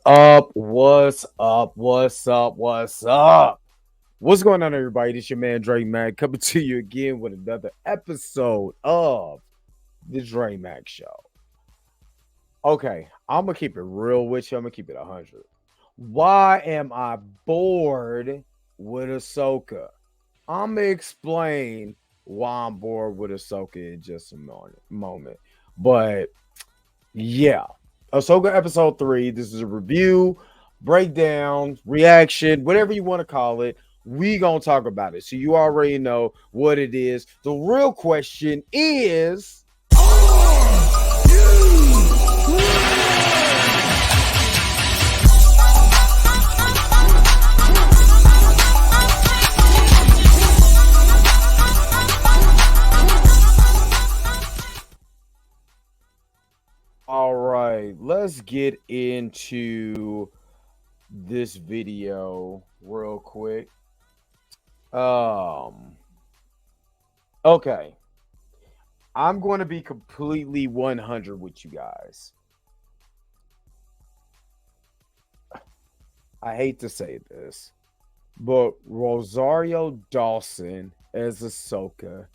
up? What's up? What's up? What's up? What's going on, everybody? This your man Dre Mac coming to you again with another episode of the Dre Mac Show. Okay, I'm gonna keep it real with you. I'm gonna keep it 100. Why am I bored with Ahsoka? I'm gonna explain why I'm bored with Ahsoka in just a moment. But yeah, Ahsoka episode 3. This is a review, breakdown, reaction, whatever you want to call it. We gonna talk about it. So you already know what it is. The real question is, all right, let's get into this video real quick. Um, okay. I'm going to be completely 100 with you guys. I hate to say this, but Rosario Dawson as Ahsoka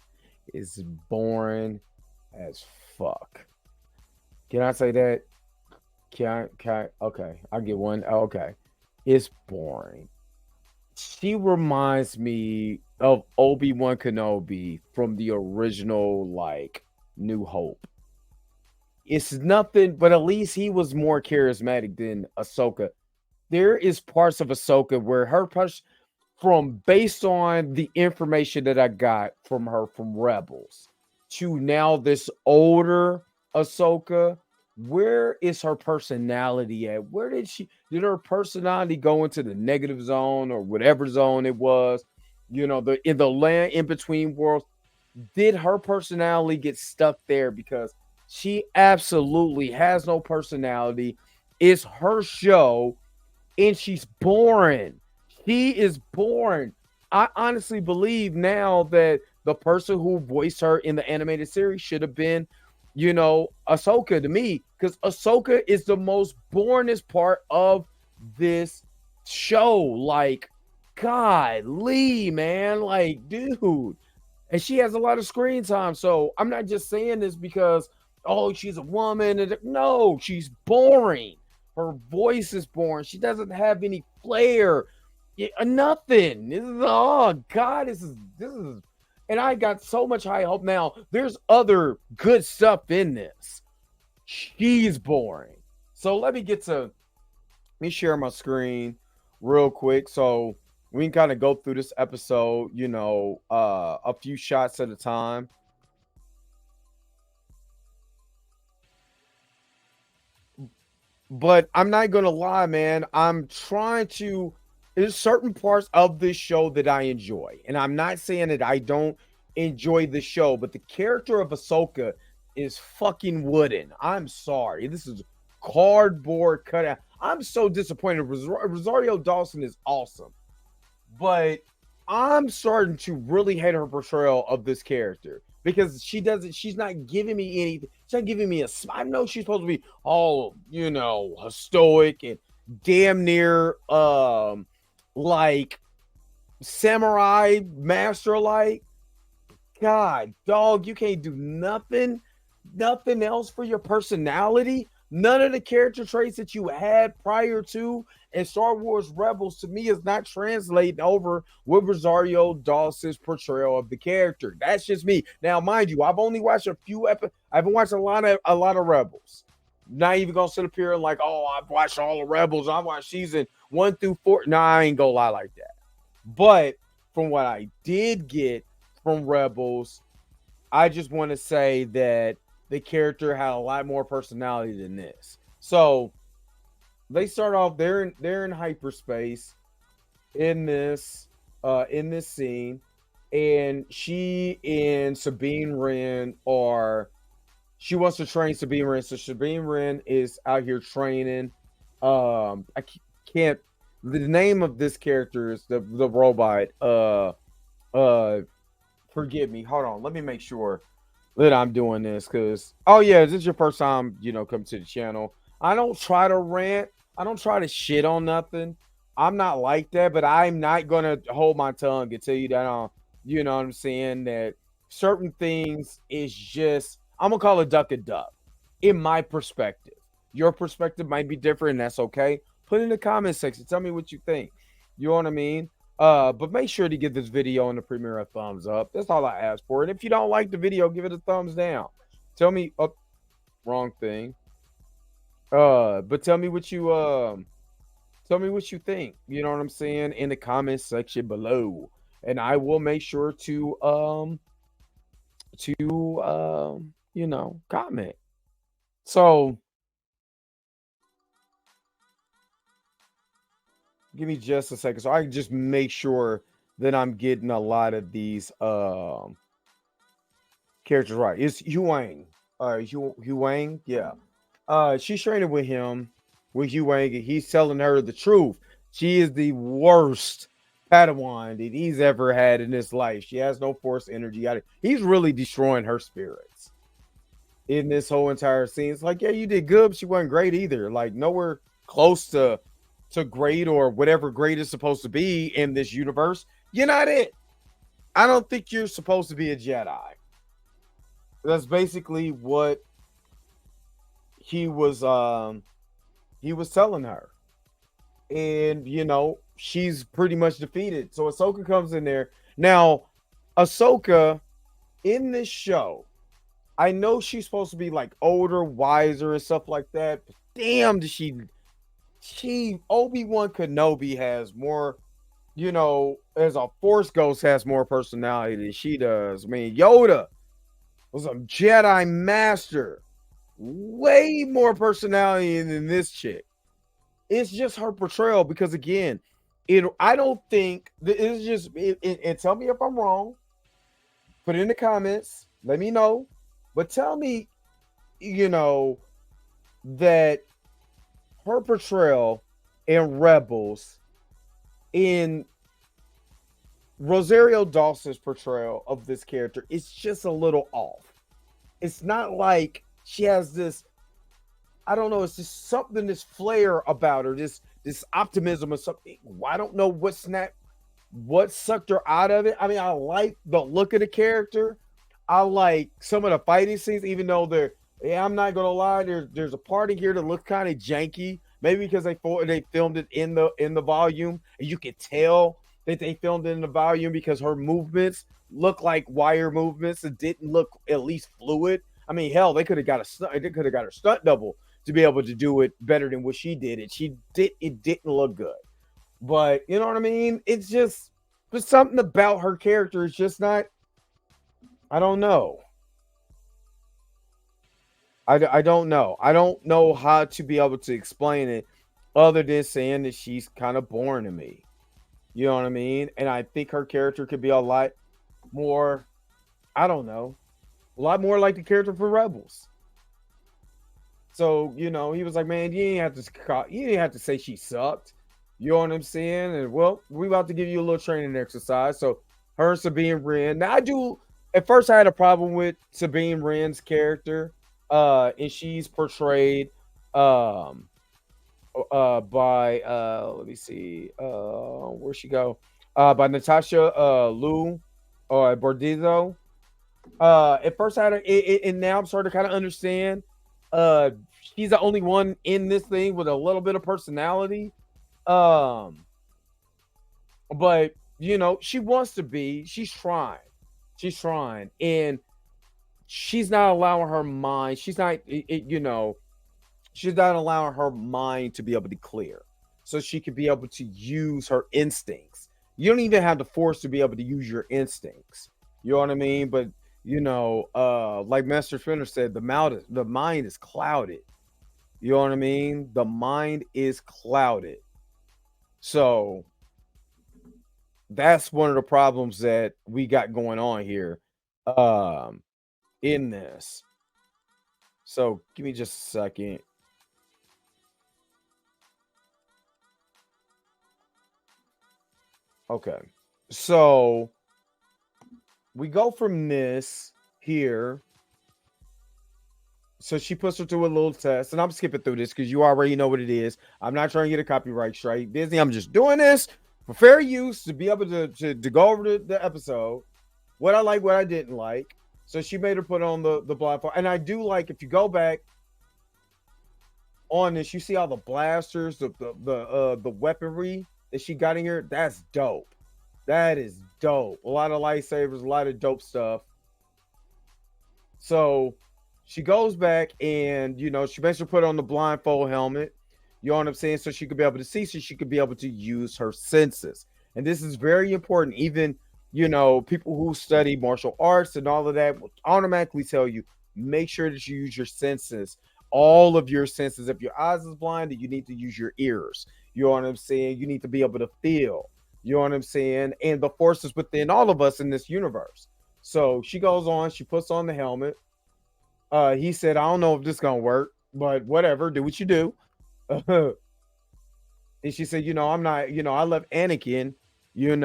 is boring as fuck. Can I say that? Okay, I'll get one. Okay. It's boring. She reminds me of Obi-Wan Kenobi from the original, like, New Hope. It's nothing, but at least he was more charismatic than Ahsoka. There is parts of Ahsoka where her push from based on the information that I got from her from Rebels to now this older Ahsoka, where is her personality at? Where did her personality go into the negative zone or whatever zone it was? You know, the in the land in between worlds. Did her personality get stuck there because she absolutely has no personality? It's her show and she's boring. She is boring. I honestly believe now that the person who voiced her in the animated series should have been, Ahsoka to me, because Ahsoka is the most boringest part of this show. Like, golly, man, like, dude. And she has a lot of screen time. So I'm not just saying this because, oh, she's a woman. No, she's boring. Her voice is boring. She doesn't have any flair. Nothing. This is oh god. This is, and I got so much high hope. Now there's other good stuff in this. She's boring. So let me share my screen real quick so we can kind of go through this episode. A few shots at a time. But I'm not gonna lie, man. I'm trying to. There's certain parts of this show that I enjoy, and I'm not saying that I don't enjoy the show, but the character of Ahsoka is fucking wooden. I'm sorry. This is cardboard cutout. I'm so disappointed. Rosario Dawson is awesome, but I'm starting to really hate her portrayal of this character because she's not giving me anything. She's not giving me I know she's supposed to be all, stoic and damn near like samurai master like. God, dog, you can't do nothing else for your personality. None of the character traits that you had prior to in Star Wars Rebels to me is not translating over with Rosario Dawson's portrayal of the character. That's just me. Now, mind you, I've only watched a few episodes. I haven't watched a lot of Rebels. Not even gonna sit up here and like, oh, I've watched all the Rebels. I've watched season 1 through 4. Nah, I ain't gonna lie like that. But from what I did get from Rebels, I just want to say that the character had a lot more personality than this. So they start off they're in hyperspace in this scene, and she and Sabine Wren she wants to train Sabine Wren. So Sabine Wren is out here training. I can't. The name of this character is the robot. Forgive me. Hold on. Let me make sure that I'm doing this because, oh yeah, is this your first time, come to the channel? I don't try to rant. I don't try to shit on nothing. I'm not like that, but I'm not gonna hold my tongue and tell you that you know what I'm saying, that certain things is just I'm gonna call a duck a duck in my perspective. Your perspective might be different, and that's okay. Put in the comment section. Tell me what you think. You know what I mean? But make sure to give this video and the premiere a thumbs up. That's all I ask for. And if you don't like the video, give it a thumbs down. Tell me, oh, wrong thing. But tell me what you think. You know what I'm saying, in the comment section below, and I will make sure to you know, comment. So give me just a second so I can just make sure that I'm getting a lot of these characters right. It's Huang. Huang, yeah. She's training with Huang, and he's telling her the truth. She is the worst Padawan that he's ever had in his life. She has no force energy. He's really destroying her spirits in this whole entire scene. It's like, yeah, you did good, but she wasn't great either. Like nowhere close to great or whatever great is supposed to be in this universe. You're not it. I don't think you're supposed to be a Jedi. That's basically what he was telling her. And you know, she's pretty much defeated. So Ahsoka comes in there. Now, Ahsoka in this show, I know she's supposed to be like older, wiser, and stuff like that. But damn, does she Obi-Wan Kenobi has more, you know, as a Force Ghost has more personality than she does. I mean, Yoda was a Jedi Master, way more personality than this chick. It's just her portrayal because again, I don't think it's just and tell me if I'm wrong. Put it in the comments. Let me know. But tell me, you know, that her portrayal in Rebels, in Rosario Dawson's portrayal of this character, is just a little off. It's not like she has this, I don't know, it's just something, this flair about her, this optimism or something. I don't know what sucked her out of it. I mean, I like the look of the character. I like some of the fighting scenes, even though I'm not gonna lie, there's a part in here that looks kind of janky. Maybe because they filmed it in the volume, and you can tell that they filmed it in the volume because her movements look like wire movements. It didn't look at least fluid. I mean, hell, they could have got her stunt double to be able to do it better than what she did. It didn't look good. But you know what I mean? It's just there's something about her character. It's just not. I don't know. I don't know. I don't know how to be able to explain it other than saying that she's kind of boring to me. You know what I mean? And I think her character could be a lot more, I don't know, a lot more like the character for Rebels. So, you know, he was like, man, you didn't have to say she sucked. You know what I'm saying? And well, we about to give you a little training exercise. So her and Sabine Wren. Now at first I had a problem with Sabine Wren's character. And she's portrayed by let me see, where'd she go? By Natasha Liu or Bordizo. At first I had and now I'm starting to kind of understand. She's the only one in this thing with a little bit of personality. But you know, she wants to be, she's trying, and she's not allowing her mind, you know, she's not allowing her mind to be able to clear so she could be able to use her instincts. You don't even have the force to be able to use your instincts. You know what I mean? But you know, like Master Splinter said, the mind is clouded. You know what I mean? The mind is clouded. So that's one of the problems that we got going on here in this. So give me just a second. Okay. So we go from this here So she puts her through a little test, and I'm skipping through this because you already know what it is. I'm not trying to get a copyright strike. Disney, I'm just doing this for fair use to be able to go over the episode, what I like, what I didn't like. So she made her put on the blindfold. And I do like, if you go back on this, you see all the blasters, the weaponry that she got in here. That's dope. That is dope. A lot of lightsabers, a lot of dope stuff. So she goes back and, she makes her put on the blindfold helmet. You know what I'm saying? So she could be able to see, so she could be able to use her senses. And this is very important. Even, people who study martial arts and all of that will automatically tell you, make sure that you use your senses, all of your senses. If your eyes is blinded, you need to use your ears. You know what I'm saying? You need to be able to feel. You know what I'm saying? And the force is within all of us in this universe. So she goes on, she puts on the helmet. He said, I don't know if this is gonna work, but whatever, do what you do. And she said, I'm not, I love Anakin, and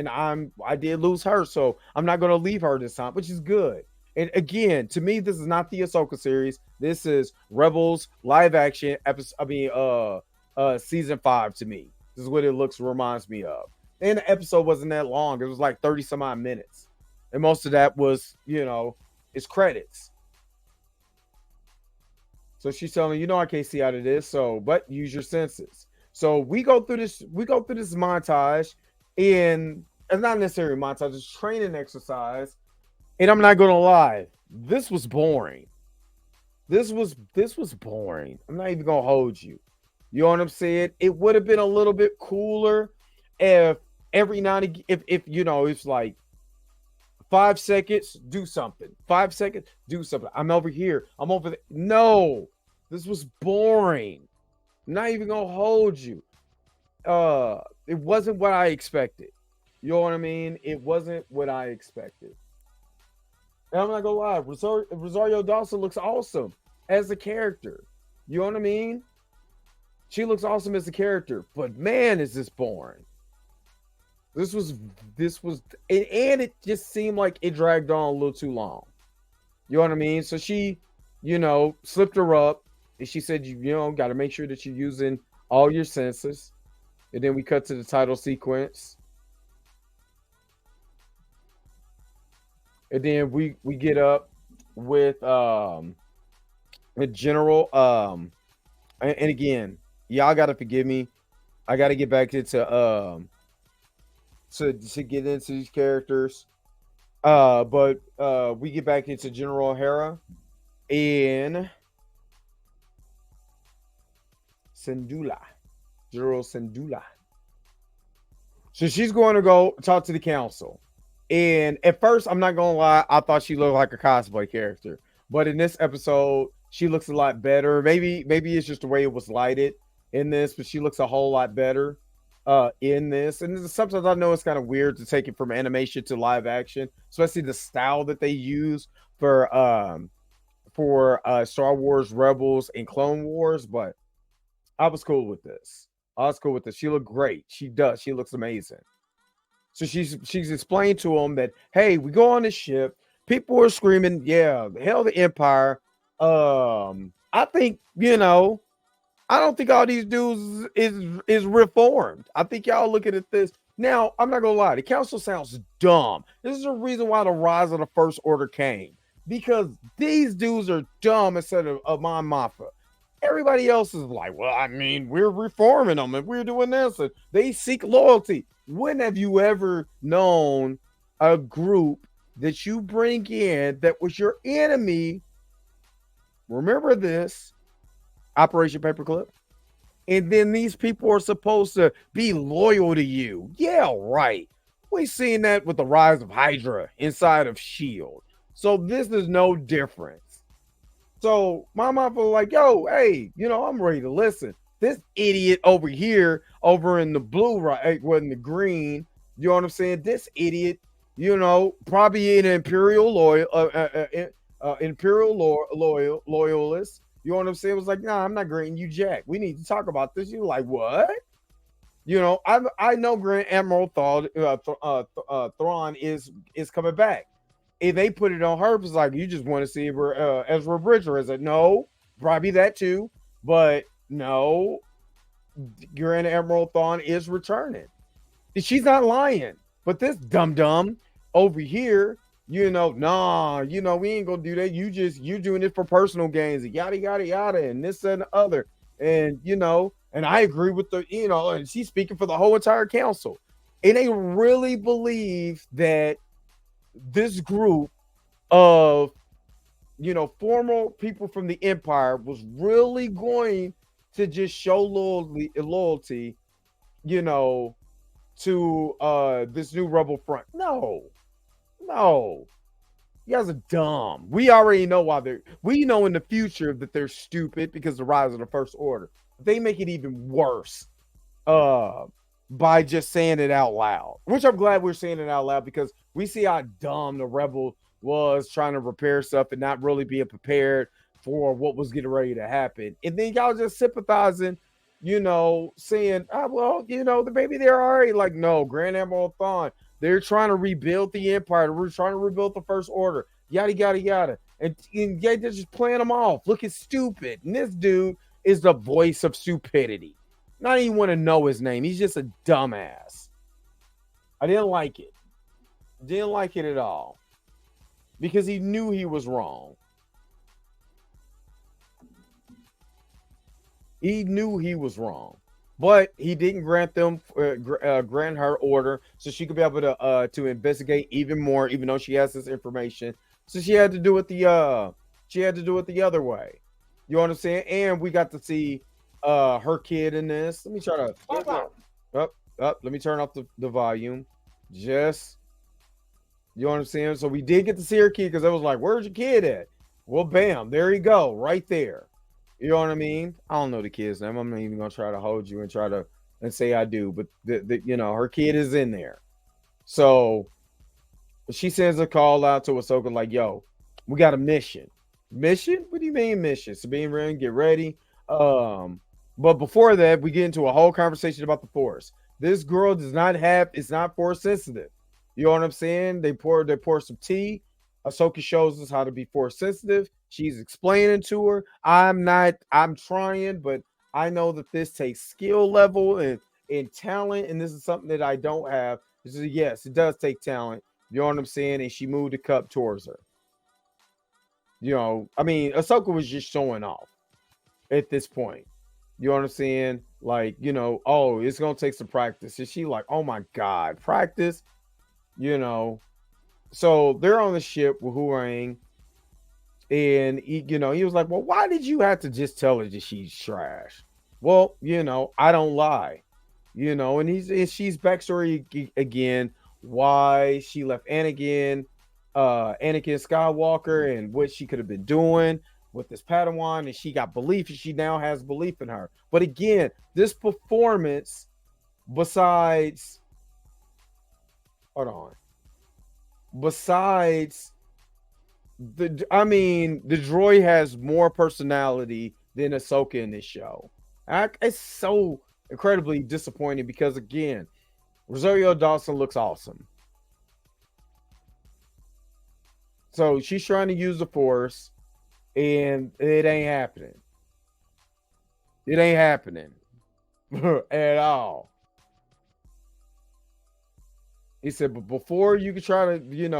I did lose her, so I'm not gonna leave her this time, which is good. And again, to me, this is not the Ahsoka series. This is Rebels live action episode. Season 5 to me. This is what it reminds me of. And the episode wasn't that long. It was like 30 some odd minutes. And most of that was, it's credits. So she's telling you, I can't see out of this. So, but use your senses. So we go through this montage, and it's not necessarily a montage, it's training exercise. And I'm not gonna lie, this was boring. This was boring. I'm not even gonna hold you. You know what I'm saying? It would have been a little bit cooler if every now and again, if it's like 5 seconds, do something. 5 seconds, do something. I'm over here. I'm over there. No, this was boring. I'm not even gonna hold you. It wasn't what I expected. You know what I mean? It wasn't what I expected. And I'm not gonna lie, Rosario Dawson looks awesome as a character. You know what I mean? She looks awesome as a character, but man, is this boring. This was, and it just seemed like it dragged on a little too long. You know what I mean? So she, slipped her up, and she said, got to make sure that you're using all your senses. And then we cut to the title sequence. And then we get up with the general. And again, y'all gotta forgive me. I gotta get back into to get into these characters. But we get back into General O'Hara and Syndulla. General Syndulla. So she's going to go talk to the council. And at first, I'm not gonna lie, I thought she looked like a cosplay character. But in this episode, she looks a lot better. Maybe it's just the way it was lighted in this, but she looks a whole lot better in this. And sometimes I know it's kind of weird to take it from animation to live action, especially the style that they use for Star Wars Rebels and Clone Wars. But I was cool with this. She looked great. She does. She looks amazing. So she's explained to him that, hey, we go on this ship. People are screaming, yeah, hell the Empire. I think, I don't think all these dudes is reformed. I think y'all looking at this. Now, I'm not gonna lie, the council sounds dumb. This is the reason why the rise of the First Order came. Because these dudes are dumb instead of Mon Mothma. Everybody else is like, well, I mean, we're reforming them and we're doing this, and they seek loyalty. When have you ever known a group that you bring in that was your enemy? Remember this, Operation Paperclip? And then these people are supposed to be loyal to you. Yeah, right. We've seen that with the rise of Hydra inside of S.H.I.E.L.D. So this is no difference. So my mom was like, yo, hey, I'm ready to listen. This idiot over here, over in the blue, right, well, in the green, you know what I'm saying? This idiot, probably an imperial loyalist. You know what I'm saying? It was like, nah, I'm not granting you jack. We need to talk about this. You're like, what? I know Grand Admiral Thrawn is coming back. And they put it on her. It's like, you just want to see Ezra Bridger. I said, no, probably that too. But no, Grand Admiral Thrawn is returning. She's not lying. But this dum-dum over here, nah, we ain't gonna do that. You doing it for personal gains, yada yada yada, and this and the other. And and I agree with and she's speaking for the whole entire council. And they really believe that this group of former people from the Empire was really going to just show loyalty, to this new rebel front. No. You guys are dumb. We already know why we know in the future that they're stupid because of the rise of the First Order. They make it even worse by just saying it out loud, which I'm glad we're saying it out loud, because we see how dumb the rebel was trying to repair stuff and not really being prepared for what was getting ready to happen. And then y'all just sympathizing, saying, the baby they're already like, no, Grand Admiral Thrawn, they're trying to rebuild the Empire. We're trying to rebuild the First Order, yada, yada, yada. And they're just playing them off, looking stupid. And this dude is the voice of stupidity. Not even want to know his name. He's just a dumbass. I didn't like it. Didn't like it at all. Because he knew he was wrong. He knew he was wrong. But he didn't grant her order, so she could be able to investigate even more, even though she has this information. So she had to do it the other way. You know what I'm saying? And we got to see her kid in this. Let me try to let me turn off the volume. Just, you know what I'm saying? So we did get to see her kid, because I was like, where's your kid at? Well, bam, there you go, right there. You know what I mean? I don't know the kid's name. I'm not even gonna try to hold you and say I do, but her kid is in there. So she sends a call out to Ahsoka like, yo, we got a mission. Mission? What do you mean mission? Sabine Wren, get ready. But before that, we get into a whole conversation about the Force. This girl it's not Force sensitive. You know what I'm saying? They pour some tea. Ahsoka shows us how to be Force sensitive. She's explaining to her. I'm trying, but I know that this takes skill level and talent, and this is something that I don't have. Yes, it does take talent. You know what I'm saying? And she moved the cup towards her. Ahsoka was just showing off at this point. You know what I'm saying? Like, oh, it's going to take some practice. And she like, oh my God, practice? So they're on the ship with Hurang. And he was like, well, why did you have to just tell her that she's trash? Well, I don't lie. And she's backstory again, why she left Anakin Skywalker, and what she could have been doing with this Padawan, and she got belief, and she now has belief in her. But again, this performance, besides the droid has more personality than Ahsoka in this show. It's so incredibly disappointing, because again, Rosario Dawson looks awesome. So she's trying to use the Force, and it ain't happening. It ain't happening at all. He said, but before you can try to,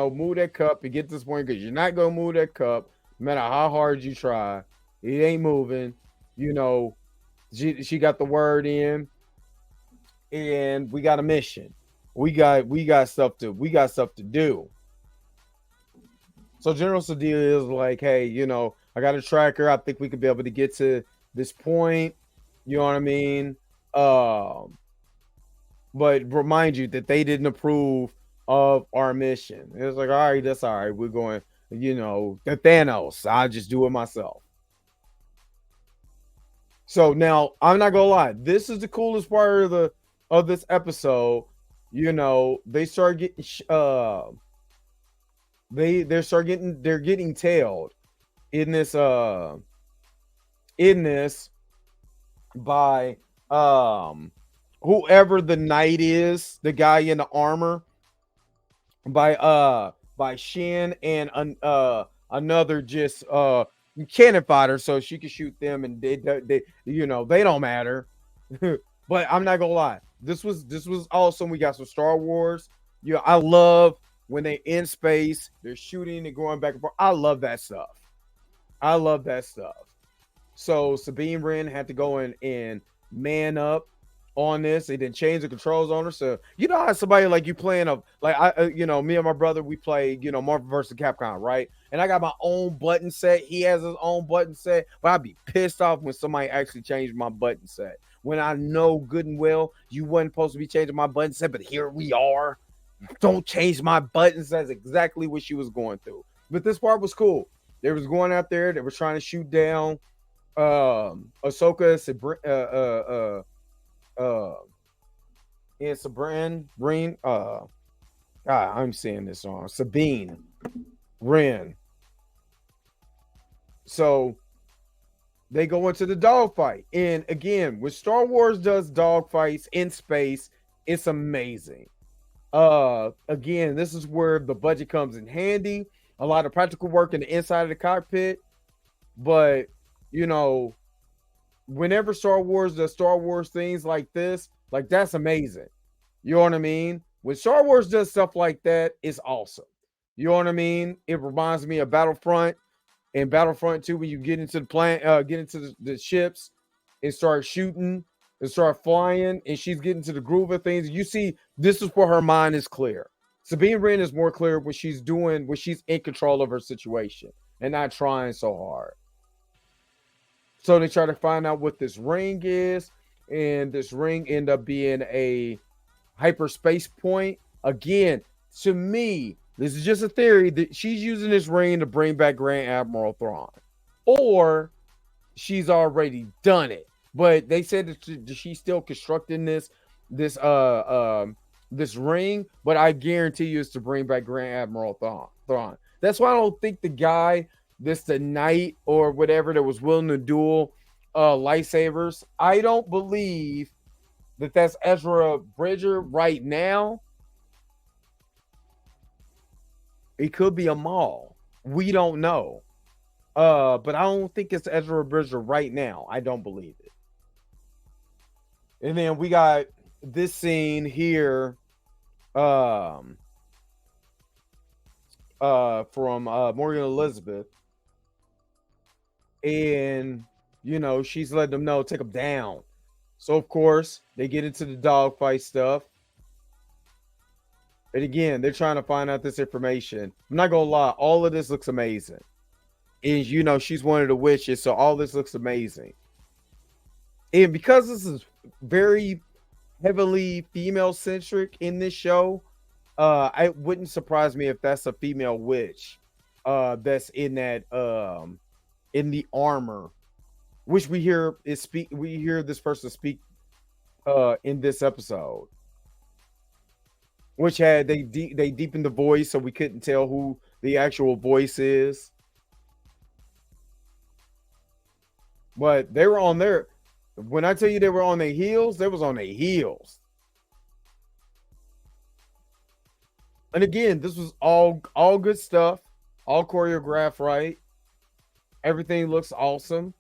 move that cup and get this point, because you're not going to move that cup, no matter how hard you try, it ain't moving. She got the word in, and we got a mission. We got stuff to do. So General Sadia is like, hey, I got a tracker. I think we could be able to get to this point. You know what I mean? But remind you that they didn't approve of our mission. It's like, all right, that's all right. We're going, the Thanos. I'll just do it myself. So now, I'm not gonna lie. This is the coolest part of this episode. They start getting they're getting tailed in this by whoever the knight is, the guy in the armor, by by Shin and another just cannon fodder, so she can shoot them, and they they don't matter. But I'm not gonna lie, this was awesome. We got some Star Wars. Yeah, I love when they in space, they're shooting and going back and forth. I love that stuff. I love that stuff. So Sabine Wren had to go in and man up on this. They didn't change the controls on her. So you know how somebody like you playing a like me and my brother, we play Marvel vs. Capcom, right? And I got my own button set. He has his own button set, but I'd be pissed off when somebody actually changed my button set. When I know good and well you wasn't supposed to be changing my button set, but here we are. Don't change my buttons. That's exactly what she was going through. But this part was cool. They was going out there. They were trying to shoot down Ahsoka, and Sabine Wren. God, I'm saying this wrong. Sabine Wren. So they go into the dogfight, and again, when Star Wars does dogfights in space, it's amazing. Again, this is where the budget comes in handy. A lot of practical work in the inside of the cockpit, but whenever Star Wars does Star Wars things like this, like that's amazing. You know what I mean? When Star Wars does stuff like that, it's awesome. You know what I mean? It reminds me of Battlefront and Battlefront 2 when you get into the get into the ships and start shooting and start flying, and she's getting to the groove of things. You see, this is where her mind is clear. Sabine Wren is more clear when she's in control of her situation and not trying so hard. So they try to find out what this ring is, and this ring end up being a hyperspace point. Again, to me, this is just a theory that she's using this ring to bring back Grand Admiral Thrawn, or she's already done it. But they said that she's still constructing this ring. But I guarantee you, it's to bring back Grand Admiral Thrawn. That's why I don't think the guy the knight or whatever that was willing to duel lightsabers, I don't believe that that's Ezra Bridger right now. It could be a Maul. We don't know. But I don't think it's Ezra Bridger right now. I don't believe it. And then we got this scene here from Morgan Elizabeth. And she's letting them know, take them down. So of course they get into the dogfight stuff, and again they're trying to find out this information. I'm not gonna lie, all of this looks amazing. And she's one of the witches, so all this looks amazing. And because this is very heavily female centric in this show, it wouldn't surprise me if that's a female witch that's in that in the armor, which we hear this person speak in this episode, which had they deepened the voice so we couldn't tell who the actual voice is, but they were on their, when I tell you they were on their heels, they was on their heels. And again, this was all good stuff, all choreographed right. Everything looks awesome.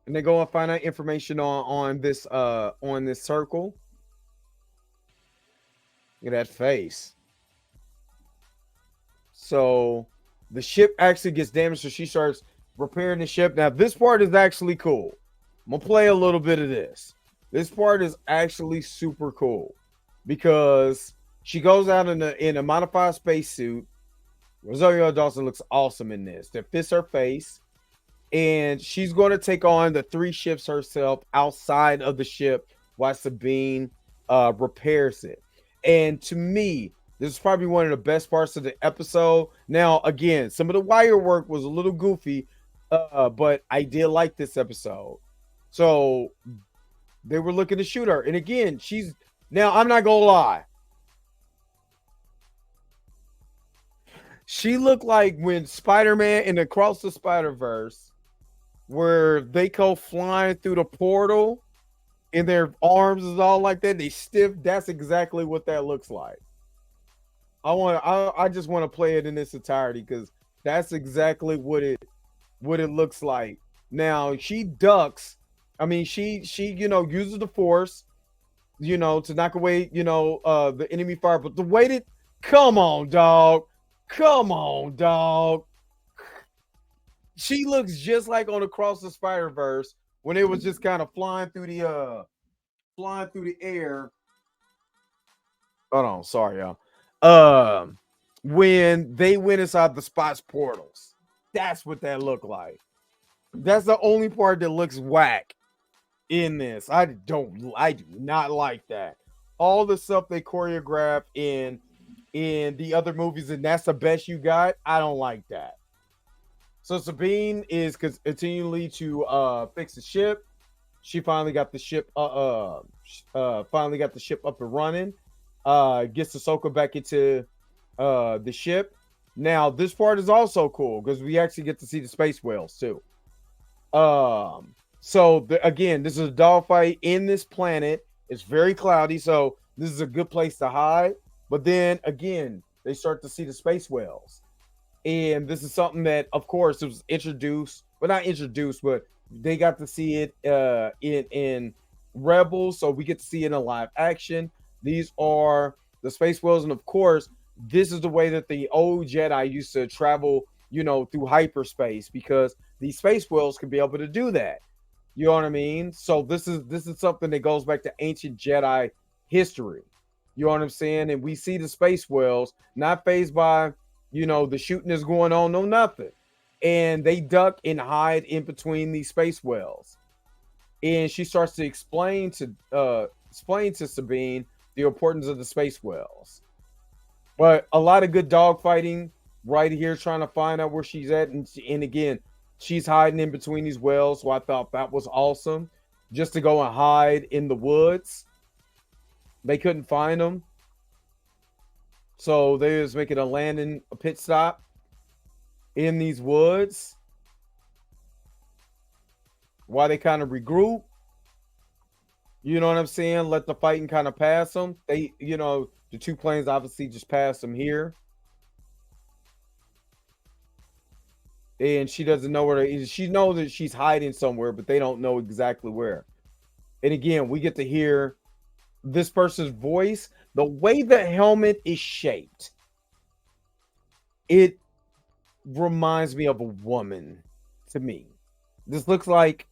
And they go and find out information on this circle. Look at that face. So the ship actually gets damaged, so she starts repairing the ship. Now this part is actually cool. I'm gonna play a little bit of this. This part is actually super cool because she goes out in a modified spacesuit. Rosario Dawson looks awesome in this. That fits her face. And she's going to take on the 3 ships herself outside of the ship while Sabine repairs it. And to me, this is probably one of the best parts of the episode. Now, again, some of the wire work was a little goofy, but I did like this episode. So they were looking to shoot her. And again, now I'm not going to lie. She looked like when Spider-Man in Across the Spider-Verse, where they go flying through the portal and their arms is all like that. They stiff. That's exactly what that looks like. I just want to play it in its entirety because that's exactly what it looks like. Now she ducks. I mean, she uses the force, to knock away, the enemy fire. But the way that, come on, dog, come on, dog. She looks just like on Across the Spider Verse when it was just kind of flying through the air. Hold on, sorry, y'all. When they went inside the spots portals, that's what that looked like. That's the only part that looks whack in this. I do not like that. All the stuff they choreographed in the other movies, and that's the best you got. I don't like that. So Sabine is continually to fix the ship. She finally got the ship finally got the ship up and running. Gets Ahsoka back into the ship. Now this part is also cool because we actually get to see the space whales too. Again, this is a dogfight in this planet. It's very cloudy, so this is a good place to hide. But then again, they start to see the space whales. And this is something that, of course, it was introduced, but not introduced, but they got to see it in Rebels, so we get to see it in live action. These are the space whales, and of course, this is the way that the old Jedi used to travel, through hyperspace, because these space whales can be able to do that. You know what I mean? So this is something that goes back to ancient Jedi history. You know what I'm saying? And we see the space whales not phased by, the shooting is going on, no nothing. And they duck and hide in between these space whales. And she starts to explain to Sabine the importance of the space whales. But a lot of good dog fighting right here, trying to find out where she's at. And again, she's hiding in between these whales. So I thought that was awesome. Just to go and hide in the woods. They couldn't find them. So they was making a pit stop in these woods while they kind of regroup. You know what I'm saying? Let the fighting kind of pass them. The two planes obviously just passed them here. And she doesn't know where she knows that she's hiding somewhere, but they don't know exactly where. And again, we get to hear this person's voice. The way the helmet is shaped, it reminds me of a woman to me. This looks like,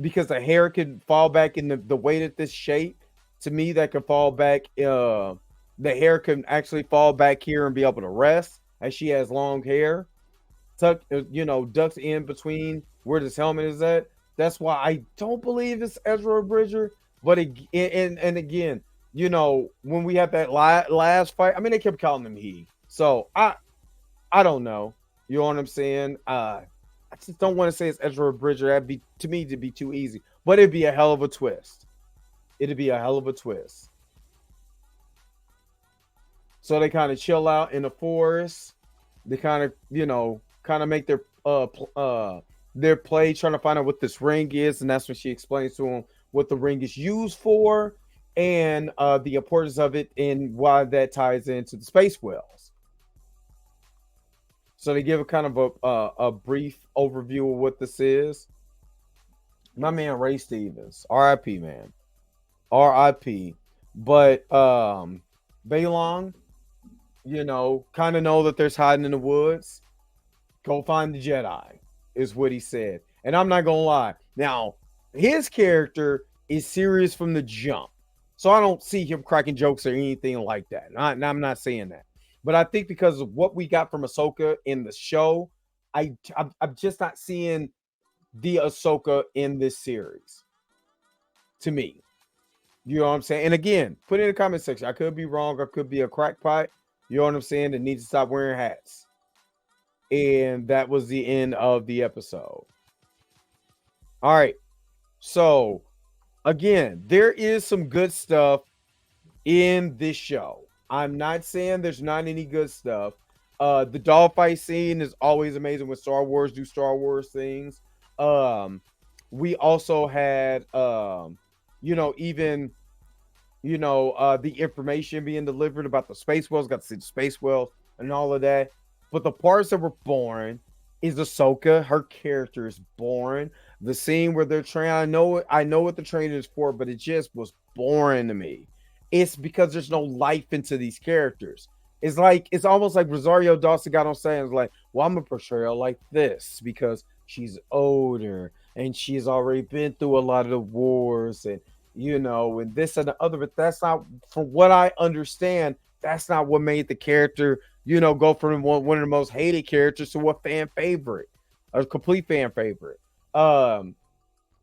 because the hair could fall back in the way that this shape, to me, that could fall back. The hair can actually fall back here and be able to rest, as she has long hair. Ducks in between where this helmet is at. That's why I don't believe it's Ezra Bridger. But again, when we had that last fight, I mean, they kept calling him he. So I don't know. You know what I'm saying? I just don't want to say it's Ezra Bridger. That'd be, to me, to be too easy. But it'd be a hell of a twist. It'd be a hell of a twist. So they kind of chill out in the forest. They kind of make their play, trying to find out what this ring is, and that's when she explains to him what the ring is used for, and the importance of it, and why that ties into the space whales. So they give a kind of a brief overview of what this is. My man Ray Stevens, R.I.P. man, R.I.P. But Baylong, kind of know that there's hiding in the woods. Go find the Jedi, is what he said. And I'm not gonna lie. Now, his character is serious from the jump, so I don't see him cracking jokes or anything like that. I'm not saying that. But I think because of what we got from Ahsoka in the show, I'm just not seeing the Ahsoka in this series. To me, you know what I'm saying. And again, put it in the comment section. I could be wrong. I could be a crackpot. You know what I'm saying. That needs to stop wearing hats. And that was the end of the episode. All right. So again, there is some good stuff in this show. I'm not saying there's not any good stuff. The dogfight scene is always amazing when Star Wars do Star Wars things. We also had, even the information being delivered about the space whales, got to see the space whales and all of that. But the parts that were boring is Ahsoka. Her character is boring. The scene where they're training, I know what the training is for, but it just was boring to me. It's because there's no life into these characters. It's almost like Rosario Dawson got on saying, it's like, well, I'm gonna portray her like this because she's older and she's already been through a lot of the wars and this and the other. But that's not, from what I understand, that's not what made the character, go from one of the most hated characters to a fan favorite, a complete fan favorite. Um,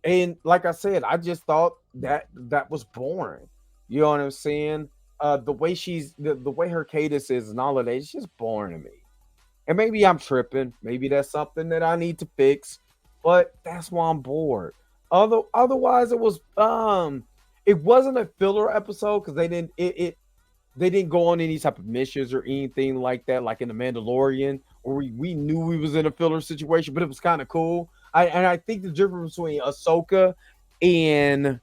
and like I said, I just thought that was boring. You know what I'm saying? The way the way her cadence is and all of that, it's just boring to me. And maybe I'm tripping. Maybe that's something that I need to fix. But that's why I'm bored. Otherwise, it wasn't a filler episode because they didn't go on any type of missions or anything like that, like in the Mandalorian, or we knew we was in a filler situation, but it was kind of cool. I think the difference between Ahsoka and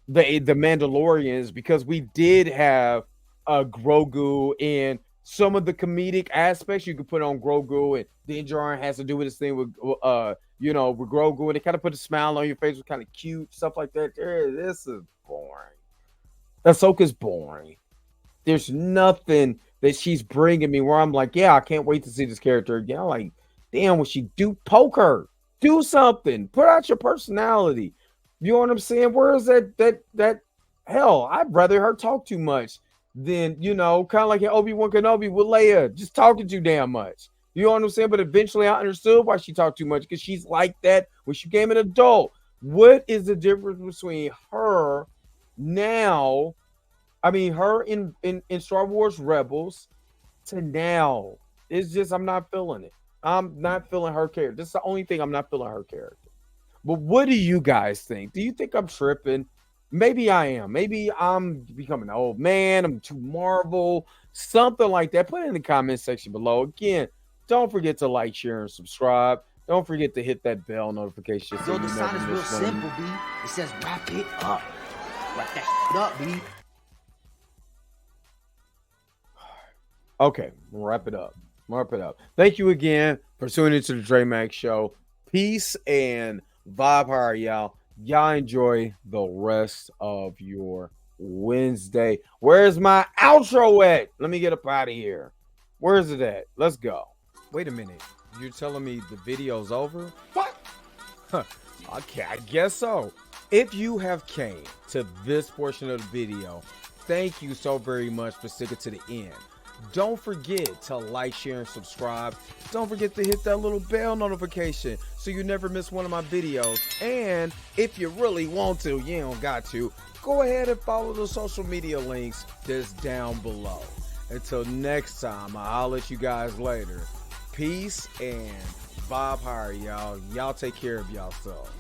the Mandalorians, because we did have Grogu, and some of the comedic aspects you could put on Grogu, and Din Djarin has to do with this thing with with Grogu, and it kind of put a smile on your face, was kind of cute stuff like that. This is boring. Ahsoka's boring. There's nothing that she's bringing me where I'm like, yeah, I can't wait to see this character again. I'm like, damn, what she do? Poke her, do something, put out your personality. You know what I'm saying? Where is that hell? I'd rather her talk too much than kind of like Obi-Wan Kenobi with Leia, just talking too damn much. You know what I'm saying? But eventually I understood why she talked too much, because she's like that when she became an adult. What is the difference between her now? I mean, her in Star Wars Rebels to now. It's just, I'm not feeling it. I'm not feeling her character. This is the only thing I'm not feeling her character. But what do you guys think? Do you think I'm tripping? Maybe I am. Maybe I'm becoming an old man. I'm too Marvel. Something like that. Put it in the comment section below. Again, don't forget to like, share, and subscribe. Don't forget to hit that bell notification so Yo, you the sign is never real miss one. simple, B. It says wrap it up. Wrap that shit up, B. Okay, we'll wrap it up. Thank you again for tuning into the Dre Max Show. Peace and vibe higher, y'all. Y'all enjoy the rest of your Wednesday. Where's my outro at? Let me get up out of here. Where's it at? Let's go. Wait a minute. You're telling me the video's over? What? Okay, I guess so. If you have came to this portion of the video, thank you so very much for sticking to the end. Don't forget to like, share, and subscribe. Don't forget to hit that little bell notification so you never miss one of my videos. And if you really want to, you don't got to, go ahead and follow the social media links that's down below. Until next time, I'll holler at you guys later. Peace and vibe higher, y'all. Y'all take care of yourself.